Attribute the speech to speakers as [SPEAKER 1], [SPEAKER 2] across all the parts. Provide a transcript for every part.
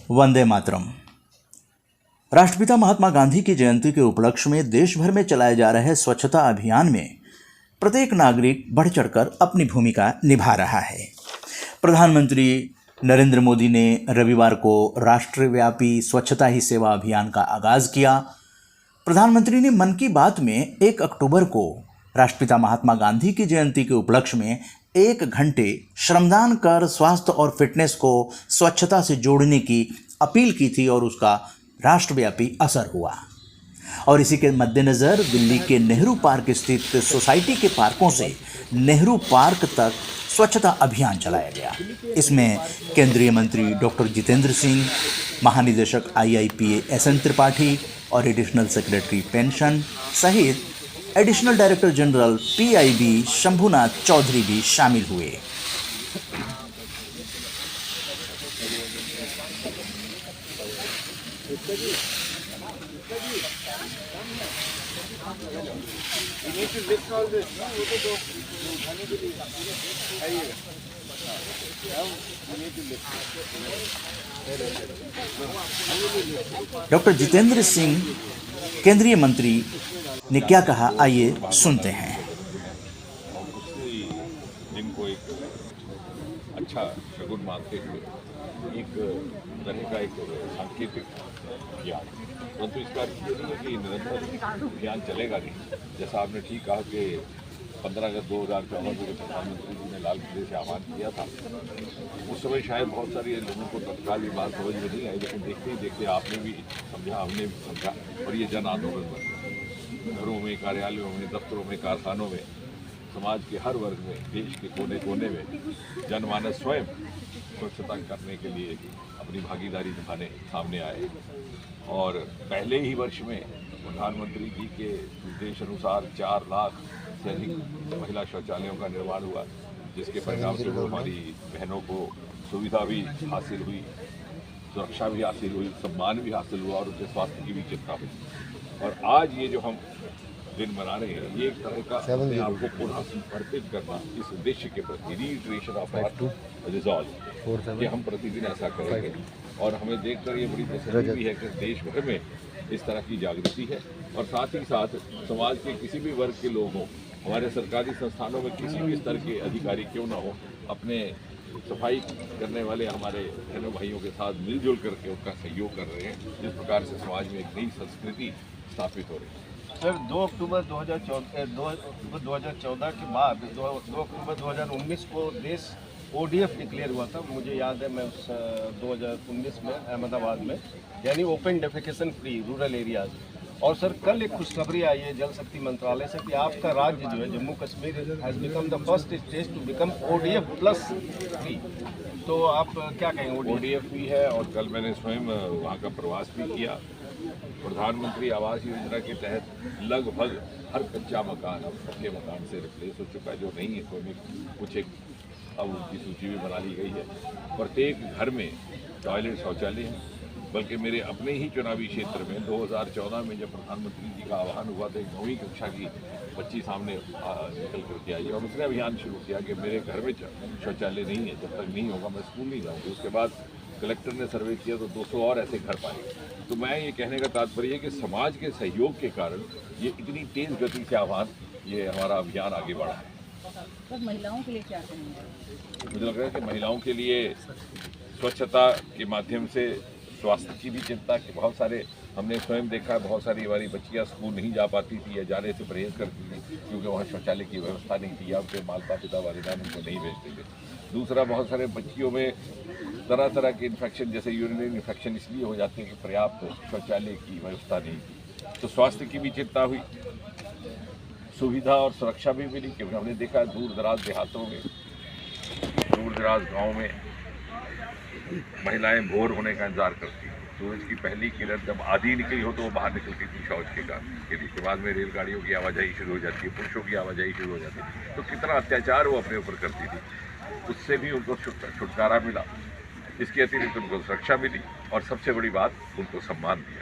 [SPEAKER 1] वंदे मातरम। राष्ट्रपिता महात्मा गांधी की जयंती के उपलक्ष्य में देश भर में चलाए जा रहे स्वच्छता अभियान में प्रत्येक नागरिक बढ़ चढ़कर अपनी भूमिका निभा रहा है। प्रधानमंत्री नरेंद्र मोदी ने रविवार को राष्ट्रव्यापी स्वच्छता ही सेवा अभियान का आगाज किया। प्रधानमंत्री ने मन की बात में 1 अक्टूबर को राष्ट्रपिता महात्मा गांधी की जयंती के उपलक्ष्य में 1 घंटे श्रमदान कर स्वास्थ्य और फिटनेस को स्वच्छता से जोड़ने की अपील की थी और उसका राष्ट्रव्यापी असर हुआ। और इसी के मद्देनज़र दिल्ली के नेहरू पार्क स्थित सोसाइटी के पार्कों से नेहरू पार्क तक स्वच्छता अभियान चलाया गया। इसमें केंद्रीय मंत्री डॉक्टर जितेंद्र सिंह, महानिदेशक IIPA त्रिपाठी और एडिशनल सेक्रेटरी पेंशन सहित additional director general PIB Shambhunath Chaudhary भी शामिल हुए। डॉक्टर जितेंद्र सिंह केंद्रीय मंत्री ने क्या कहा, आइए सुनते हैं।
[SPEAKER 2] दिन को एक अच्छा शगुन मानते हुए एक तरह का एक सांकेतिक ज्ञान, परंतु इसका अर्थ ये नहीं है कि निरंतर अभियान चलेगा नहीं। जैसा आपने ठीक कहा कि 15 अगस्त 2014 को प्रधानमंत्री जी ने लाल किले से आह्वान किया था, उस समय शायद बहुत सारे लोगों को तत्काल ये बात समझ में नहीं आई, लेकिन देखते ही देखते आपने भी समझा, हमने भी समझा और ये जन आंदोलन बन गया। घरों में, कार्यालयों में, दफ्तरों में, कारखानों में, समाज के हर वर्ग में, देश के कोने कोने में जनमानस स्वयं स्वच्छता करने के लिए अपनी भागीदारी निभाने सामने आए। और पहले ही वर्ष में प्रधानमंत्री जी के निर्देश अनुसार 4 लाख से अधिक महिला शौचालयों का निर्माण हुआ, जिसके परिणाम से हमारी बहनों को सुविधा भी हासिल हुई, सुरक्षा भी हासिल हुई, सम्मान भी हासिल हुआ और उनके स्वास्थ्य की भी चिंता हुई। और आज ये जो हम दिन मना रहे हैं, ये एक तरह का अपने आप को पुनः समर्पित करना इस उद्देश्य के प्रति, रीइटरेशन ऑफ आवर रिजॉल्व कि हम प्रतिदिन ऐसा करेंगे। और हमें देखकर ये बड़ी तसल्ली भी है कि देश भर में इस तरह की जागृति है और साथ ही साथ समाज के किसी भी वर्ग के लोग हों, हमारे सरकारी संस्थानों में किसी भी स्तर के अधिकारी क्यों ना हो, अपने सफाई करने वाले हमारे बहनों भाइयों के साथ मिलजुल करके उनका सहयोग कर रहे हैं, जिस प्रकार से समाज में एक नई संस्कृति स्थापित हो रही है।
[SPEAKER 3] सर 2 अक्टूबर 2014 के बाद 2 अक्टूबर 2019 को देश ODF डिक्लेयर हुआ था। मुझे याद है, मैं उस 2019 में अहमदाबाद में, यानी open defecation free rural areas. और सर कल एक खुशखबरी आई है जल शक्ति मंत्रालय से कि आपका राज्य जो है Jammu Kashmir has become the first state to become ODF plus free. तो आप क्या कहेंगे?
[SPEAKER 2] ODF भी है और कल मैंने स्वयं वहाँ का प्रवास भी किया। प्रधानमंत्री आवास योजना के तहत लगभग हर कच्चा मकान अब पक्के मकान से रिप्लेस हो चुका है, जो नहीं है तो कुछ एक अब उनकी सूची भी बना ली गई है। प्रत्येक घर में टॉयलेट, शौचालय है। बल्कि मेरे अपने ही चुनावी क्षेत्र में 2014 में जब प्रधानमंत्री जी का आह्वान हुआ तो एक 9वीं कक्षा की बच्ची सामने निकल करके आई और उसने अभियान शुरू किया कि मेरे घर में शौचालय नहीं है, जब तक नहीं होगा मैं स्कूल नहीं जाऊँगी। उसके बाद कलेक्टर ने सर्वे किया तो 200 और ऐसे घर पाए। तो मैं ये कहने का तात्पर्य है कि समाज के सहयोग के कारण ये इतनी तेज़ गति से आह्वान, ये हमारा अभियान आगे बढ़ा है।
[SPEAKER 4] सर महिलाओं के लिए क्या करेंगे?
[SPEAKER 2] मुझे लग रहा है कि महिलाओं के लिए स्वच्छता के माध्यम से स्वास्थ्य की भी चिंता, कि बहुत सारे हमने स्वयं देखा, बहुत सारी हमारी बच्चियां स्कूल नहीं जा पाती थी या जाने से परहेज करती थी क्योंकि वहाँ शौचालय की व्यवस्था नहीं थी या उनके माता पिता वालिदैन उनको नहीं भेजते थे। दूसरा, बहुत सारे बच्चियों में तरह तरह के इन्फेक्शन जैसे यूरिनरी इन्फेक्शन इसलिए हो जाते हैं कि पर्याप्त शौचालय की व्यवस्था नहीं थी। तो स्वास्थ्य की भी चिंता हुई, सुविधा और सुरक्षा भी मिली, क्योंकि हमने देखा दूर दराज देहातों में, दूर दराज गाँव में महिलाएं भोर होने का इंतजार करती हैं। सूरज की पहली किरण जब आधी निकली हो तो वो बाहर निकलती थी शौच के कारण के लिए। बाद में रेलगाड़ियों की आवाजाही शुरू हो जाती है, पुरुषों की आवाजाही शुरू हो जाती है। तो कितना अत्याचार वो अपने ऊपर करती थी, उससे भी उनको छुटकारा मिला। इसके अतिरिक्त उनको सुरक्षा मिली और सबसे बड़ी बात, उनको सम्मान दिया।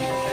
[SPEAKER 3] है